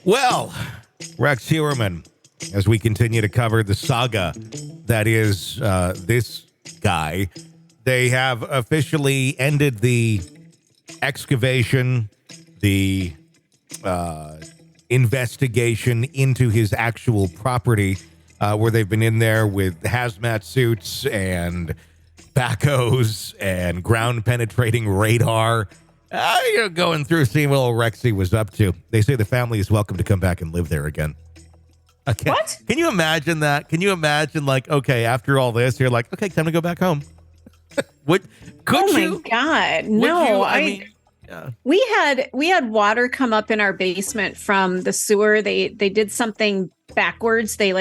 Well, Rex Heuermann, as we continue to cover the saga that is this guy, they have officially ended the excavation, the investigation into his actual property, where they've been in there with hazmat suits and backhoes and ground penetrating radar. Going through, seeing what old Rexy was up to. They say the family is welcome to come back and live there again. What? Can you imagine that? Can you imagine, like, okay, after all this, you're like, okay, time to go back home. What? Could oh you? My God, no! Yeah. We had water come up in our basement from the sewer. They did something backwards. They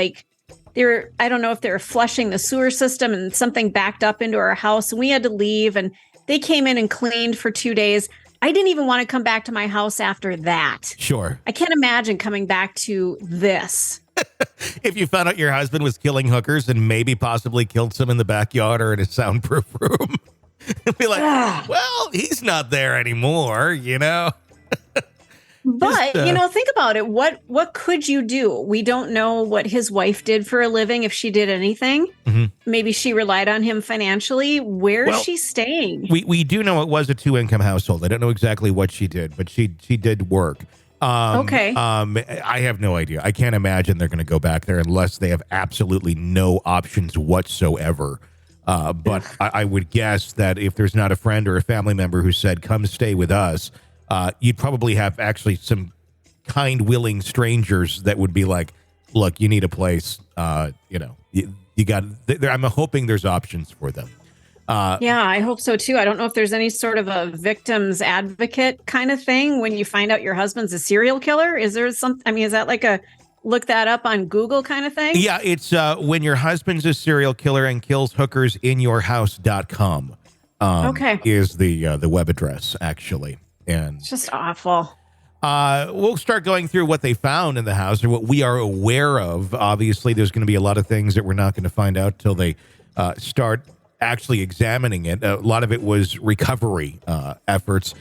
were, I don't know if they were flushing the sewer system and something backed up into our house, and we had to leave. And they came in and cleaned for 2 days. I didn't even want to come back to my house after that. Sure. I can't imagine coming back to this. If you found out your husband was killing hookers and maybe possibly killed some in the backyard or in a soundproof room, be like, well, he's not there anymore, you know? But, think about it. What could you do? We don't know what his wife did for a living, if she did anything. Mm-hmm. Maybe she relied on him financially. Where is she staying? We do know it was a 2-income household. I don't know exactly what she did, but she did work. Okay. I have no idea. I can't imagine they're going to go back there unless they have absolutely no options whatsoever. But I would guess that if there's not a friend or a family member who said, come stay with us, you'd probably have actually some kind, willing strangers that would be like, look, you need a place. You got, I'm hoping there's options for them. Yeah, I hope so too. I don't know if there's any sort of a victim's advocate kind of thing when you find out your husband's a serial killer. Is there something? I mean, is that like a look that up on Google kind of thing? Yeah, it's when your husband's a serial killer and kills hookers in your house.com. Is the web address, actually. And it's just awful. We'll start going through what they found in the house or what we are aware of. Obviously, there's going to be a lot of things that we're not going to find out till they start actually examining it. A lot of it was recovery efforts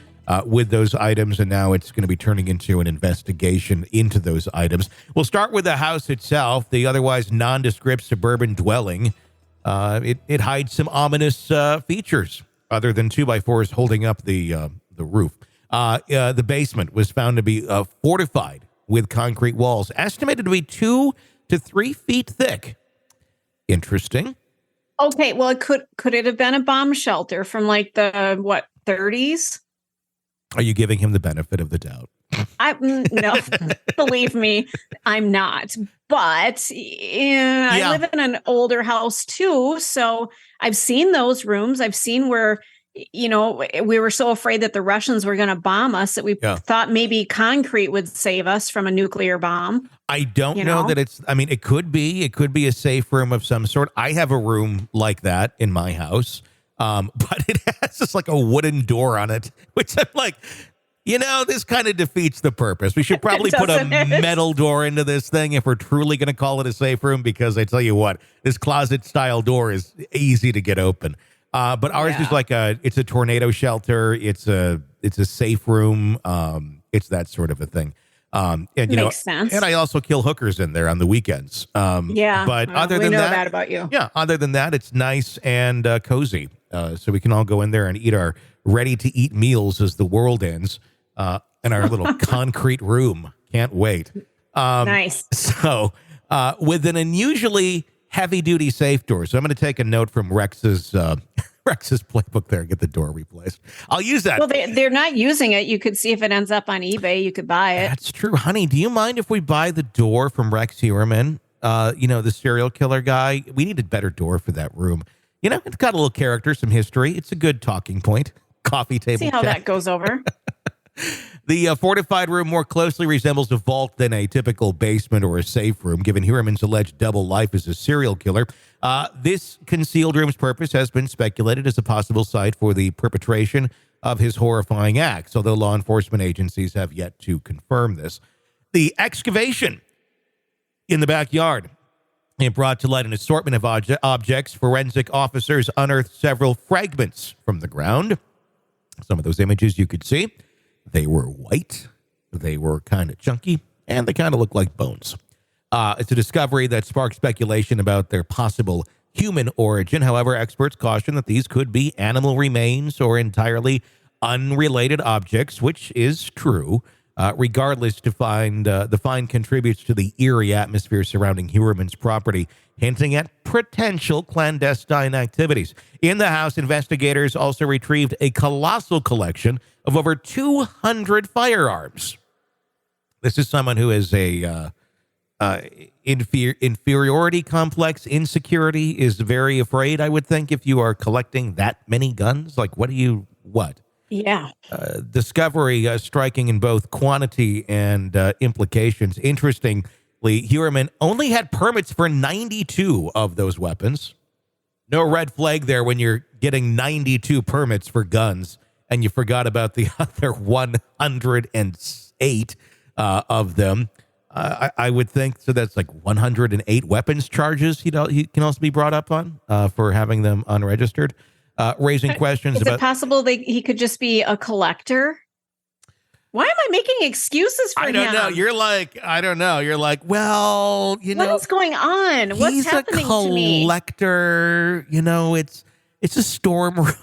with those items, and now it's going to be turning into an investigation into those items. We'll start with the house itself, the otherwise nondescript suburban dwelling. It hides some ominous features other than 2x4s holding up the roof. The basement was found to be fortified with concrete walls, estimated to be 2 to 3 feet thick. Interesting. Okay, well, could it have been a bomb shelter from like the 30s? Are you giving him the benefit of the doubt? No, believe me, I'm not. But I live in an older house too, so I've seen those rooms. I've seen where, we were so afraid that the Russians were going to bomb us that we thought maybe concrete would save us from a nuclear bomb. I don't know that it could be a safe room of some sort. I have a room like that in my house. But it has just like a wooden door on it, which I'm like, this kind of defeats the purpose. We should probably put a metal door into this thing if we're truly going to call it a safe room, because I tell you what, this closet style door is easy to get open. But ours is like it's a tornado shelter. It's a safe room. It's that sort of a thing. And makes sense. And I also kill hookers in there on the weekends. But other than that about you. Yeah. Other than that, it's nice and cozy. So we can all go in there and eat our ready to eat meals as the world ends, in our little concrete room. Can't wait. Nice. So, with an unusually heavy duty safe door. So I'm going to take a note from Rex's playbook there and get the door replaced. I'll use that. Well, they're not using it. You could see if it ends up on eBay. You could buy it. That's true. Honey, do you mind if we buy the door from Rex Heuermann? The serial killer guy. We need a better door for that room. It's got a little character, some history. It's a good talking point. Coffee table See how chat. that goes over. The fortified room more closely resembles a vault than a typical basement or a safe room, given Heuermann's alleged double life as a serial killer. This concealed room's purpose has been speculated as a possible site for the perpetration of his horrifying acts, although law enforcement agencies have yet to confirm this. The excavation in the backyard, it brought to light an assortment of objects. Forensic officers unearthed several fragments from the ground. Some of those images you could see, they were white, they were kind of chunky, and they kind of look like bones. It's a discovery that sparked speculation about their possible human origin. However, experts caution that these could be animal remains or entirely unrelated objects, which is true. Regardless, the find contributes to the eerie atmosphere surrounding Heuermann's property, hinting at potential clandestine activities. In the house, investigators also retrieved a colossal collection of over 200 firearms. This is someone who has a inferiority complex, insecurity, is very afraid, I would think, if you are collecting that many guns. Like, what? Yeah. Discovery striking in both quantity and implications. Interestingly, Heuermann only had permits for 92 of those weapons. No red flag there when you're getting 92 permits for guns and you forgot about the other 108 of them. I would think, so that's like 108 weapons charges he can also be brought up on for having them unregistered. Raising questions about... Is it possible he could just be a collector? Why am I making excuses for him? I don't know. You're like, well, what is going on? What's happening to me? He's a collector. It's a storm room.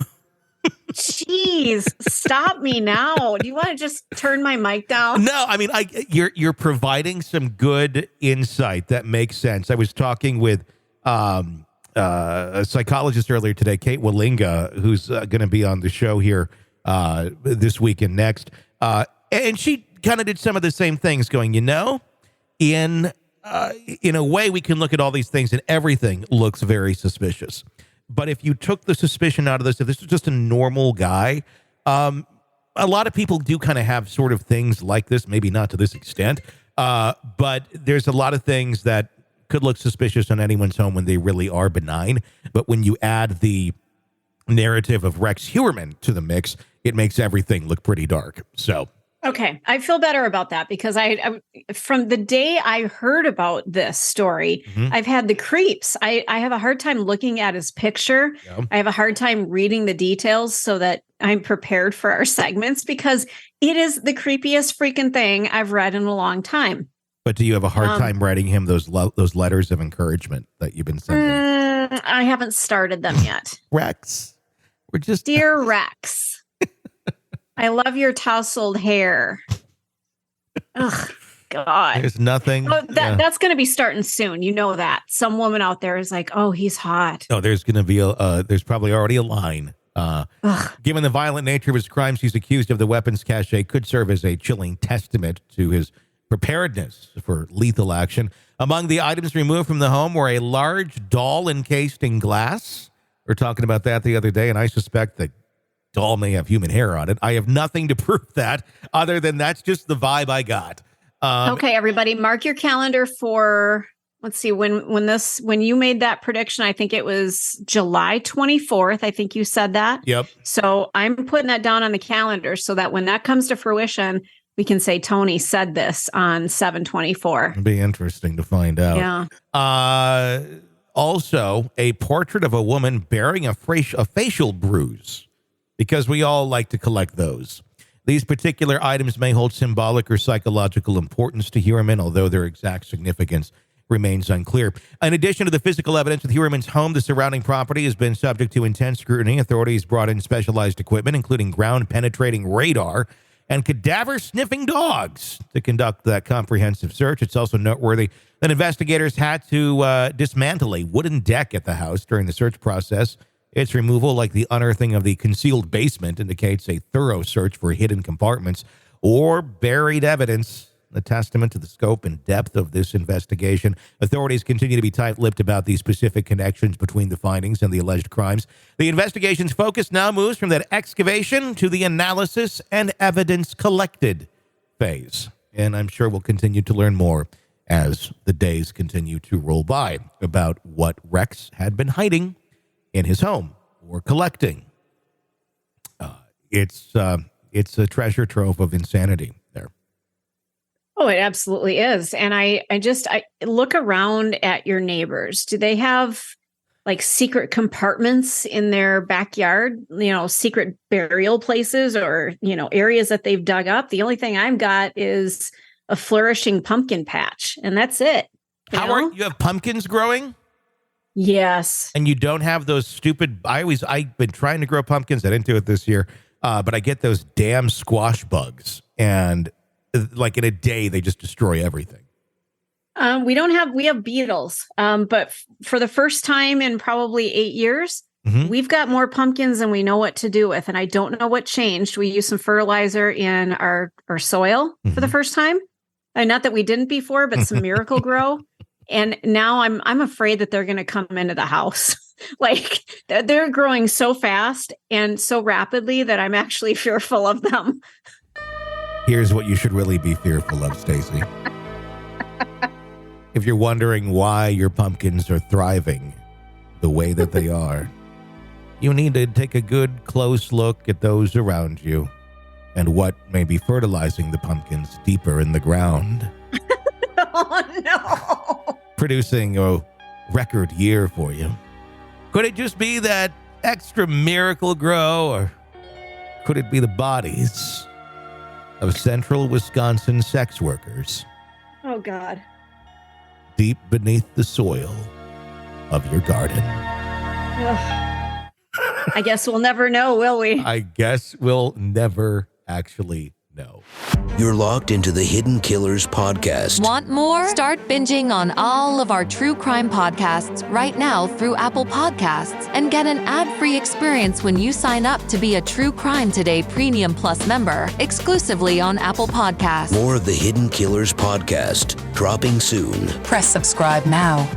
Jeez, stop me now. Do you want to just turn my mic down? No, I mean, you're providing some good insight that makes sense. I was talking with a psychologist earlier today, Kate Wallinga, who's going to be on the show here this week and next. And she kind of did some of the same things going, in a way, we can look at all these things and everything looks very suspicious. But if you took the suspicion out of this, if this was just a normal guy, a lot of people do kind of have sort of things like this, maybe not to this extent, but there's a lot of things that could look suspicious on anyone's home when they really are benign. But when you add the narrative of Rex Heuermann to the mix, it makes everything look pretty dark. So, okay, I feel better about that because I from the day I heard about this story, I've had the creeps. I have a hard time looking at his picture. Yeah. I have a hard time reading the details so that I'm prepared for our segments because it is the creepiest freaking thing I've read in a long time. But do you have a hard time writing him those letters of encouragement that you've been sending? I haven't started them yet. Rex, we're just... Dear Rex, I love your tousled hair. Ugh, God. There's nothing. Oh, that's going to be starting soon. You know that. Some woman out there is like, oh, he's hot. Oh, there's going to be there's probably already a line. Given the violent nature of his crimes, he's accused of the weapons cache could serve as a chilling testament to his preparedness for lethal action. Among the items removed from the home were a large doll encased in glass. We were talking about that the other day, and I suspect the doll may have human hair on it. I have nothing to prove that other than that's just the vibe I got. Okay, everybody, mark your calendar for, let's see, when you made that prediction, I think it was July 24th. I think you said that. Yep. So I'm putting that down on the calendar so that when that comes to fruition, we can say Tony said this on 7/24. It'd be interesting to find out. Yeah. Also, a portrait of a woman bearing a facial bruise, because we all like to collect those. These particular items may hold symbolic or psychological importance to Heuermann, although their exact significance remains unclear. In addition to the physical evidence of Heuermann's home, the surrounding property has been subject to intense scrutiny. Authorities brought in specialized equipment, including ground-penetrating radar and cadaver-sniffing dogs to conduct that comprehensive search. It's also noteworthy that investigators had to dismantle a wooden deck at the house during the search process. Its removal, like the unearthing of the concealed basement, indicates a thorough search for hidden compartments or buried evidence, a testament to the scope and depth of this investigation. Authorities continue to be tight-lipped about the specific connections between the findings and the alleged crimes. The investigation's focus now moves from that excavation to the analysis and evidence collected phase. And I'm sure we'll continue to learn more as the days continue to roll by about what Rex had been hiding in his home or collecting. It's a treasure trove of insanity there. Oh, it absolutely is. And I look around at your neighbors. Do they have like secret compartments in their backyard, secret burial places or, areas that they've dug up? The only thing I've got is a flourishing pumpkin patch, and that's it. You have pumpkins growing? Yes. And you don't have those stupid, I've been trying to grow pumpkins. I didn't do it this year, but I get those damn squash bugs. And like in a day, they just destroy everything. We have beetles. But for the first time in probably 8 years, we've got more pumpkins than we know what to do with. And I don't know what changed. We used some fertilizer in our soil for the first time. And not that we didn't before, but some Miracle Grow. And now I'm afraid that they're going to come into the house. Like they're growing so fast and so rapidly that I'm actually fearful of them. Here's what you should really be fearful of, Stacy. If you're wondering why your pumpkins are thriving the way that they are, you need to take a good close look at those around you and what may be fertilizing the pumpkins deeper in the ground. Oh, no. Producing a record year for you. Could it just be that extra Miracle Grow, or could it be the bodies of central Wisconsin sex workers? Oh, God. Deep beneath the soil of your garden. Ugh. I guess we'll never know, will we? I guess we'll never actually know. You're locked into the Hidden Killers podcast. Want more? Start binging on all of our true crime podcasts right now through Apple Podcasts and get an ad-free experience when you sign up to be a True Crime Today Premium Plus member exclusively on Apple Podcasts. More of the Hidden Killers podcast dropping soon. Press subscribe now.